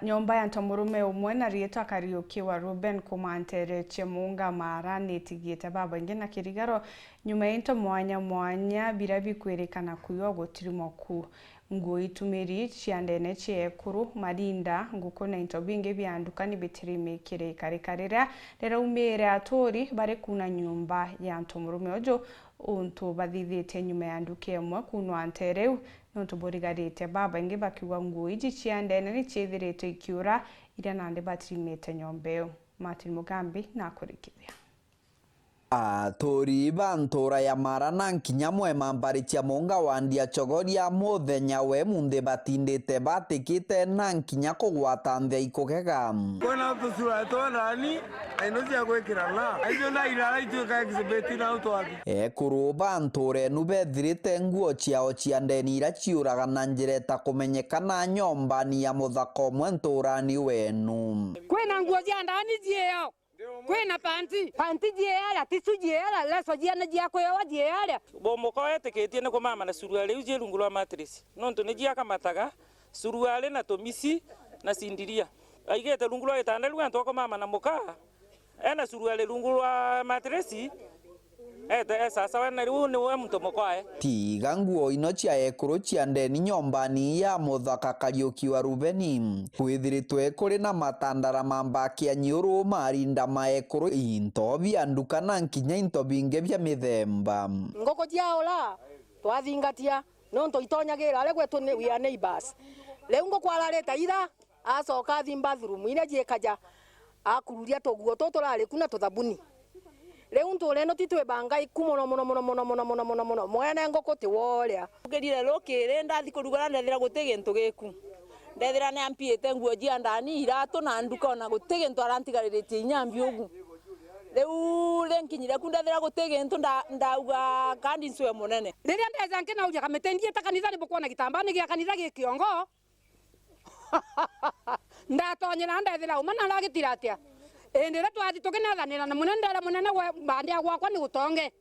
nyomba ya ntomurume umwe na rietwa Kariuki wa Ruben kumantere Chemunga Mara nitigite baba inge na kirigaro nyuma into mwanya birabi kwerekana kuyo gutirimo ku ngo itumiri ciandene ciekuru marinda ngukona into binge byandukani bitirimikire karekarera rero umere atori bare kuna nyumba ya ntomurume ojo untu bathithite nyuma yanduke mwe kuno antereu nonto borigarite baba inge bakiwa ngo iji ciandene ni cithirite ikiura ira nande batirimite nyombeo Martin Mugambi na kurikithia Atori bantora ya Mara na nkinya mwema mbari cia Munga wandia chogoria muthenya we munde batindite batikite na nkinya kugwata nthia ikugega kona tusura to nani aino cia gwikira na aiyo na irara ituika exhibit na utwaki ekuru bantore nu bethirite nguo ciao cia ndeni ira ciuraga na njireta kumenyekana nyomba ni ya muthako mwe nturani wenu kwina nguo cia ndani cieo kwina panti jiala tisu jiala leso jiana jia kwewa jiala bomo eteketie ne komama na suruale uje lungulwa matrisi nonto ne jia kamataga suruale na tomisi na sindiria aigete lungulwa etanda lwa ntoko mama na moka ena suruale lungulwa matrisi sasa wana ni wa mtu mokwae tiga nguo ino cia ekuru cia ndeni nyombani ya muthaka Kariuki wa Rubeni kwithiritwe kuri na matandara mambaki anyuru marinda maekuru into bianduka na nkinya into binge bya mithemba ngoko jiaola twathingatia nonto itonyagira ale gwetu ni we are neighbors leo ngokwala leta ira asoka thi bathroom ine jiekaja akururia toguo totorale kuna tuthabuni leo ntole no titwe banga ikumono mono mwene ngoko ti woria ugerire lokere ndathi kurugana ndethira gutege ntu geku ndethira ne ampiete nguo jia ndani irato na nduka ona gutege ntu arantigariritie nyambi ugu leo lenkinyire kundethira gutege ntu ndauga kandi nswe munene riria ndeza nkena uja kametendie ta kanitha ni bokona gitambani gia kanitha gikiongo ndatonyera ndethira umana lagitiratia endera twathi tukinathanira na munene bandia gwakwa ni gutonge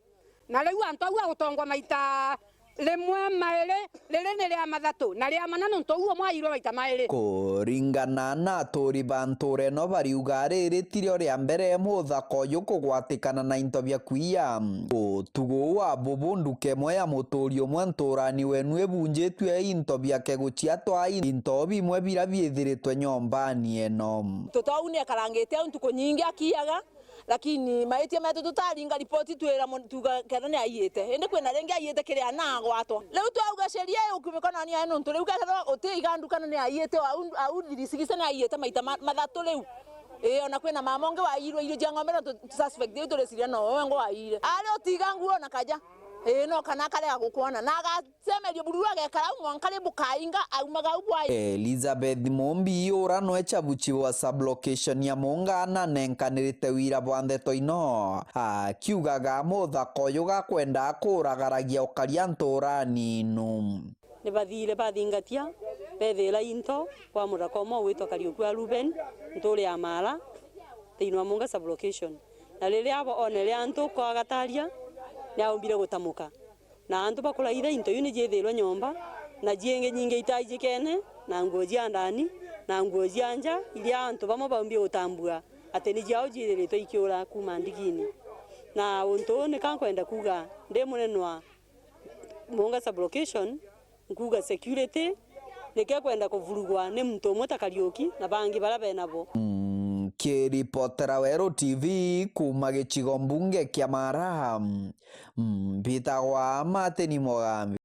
na riu antu au gutongwa maita rimwe maire riri ni ria mathatu na ria manana ntuguo mwairwo maita maire kuringana na atori banture no bariuga riri tirio ria mbere muthako uyu kugwatikana na into bya kuiya utugu wa bubunduke mwe ya muturi umwe nturani wenu ebunjitwe into byake gucia twa into bimwe bira biithiritwe nyombani eno tutaunia karangite untu kunyingi akiaga lakini maitia metu tutaringa ripoti twira tuga kana ni ayete ende kwena rengi ayete kiria na gwatwa leo twauga sheria ukimekana ni eno ntu leo kana utigandu kana ni ayete au dirisigisa ni ayete maita mathatu leo ona kwena mamonge wairwo ile jangomera tu suspect ito resiria no ngo waire ale otigangu ona kaja no kana kale agukwana naga semerio bururu agekara umwankale bukainga aumaga ubwai Elizabeth Mombi ora no echabuchi wa sublocation ya Munga na nenkanirite wira bwandeto ino akiugaga muthako yuga kwenda kuragaragia ukaria nturani nu ni bathire bathingatia bethela into kwa muthako mo witwa Kariuki wa Ruben nturi ya Mara thiinwa Munga sublocation na riria abo onere antu kwa gataria yaombire gutamuka na antu bakora ida into yuni jethirwa nyomba na jienge nyinge itajikene na nguo jia ndani na nguo jia nja iria antu bamo baombie gutambua ateni jao jithirite ikiura kuma ndigini na untu ni kankwenda kuga ndi munenwa Munga sublocation kuga security nike kwenda kuvurugwa ni mtu umwe ta Kariuki na bangi bara benabo kiripotera Wero TV kuma gicigo mbunge kia Mara mbitagwa Martin Mugambi.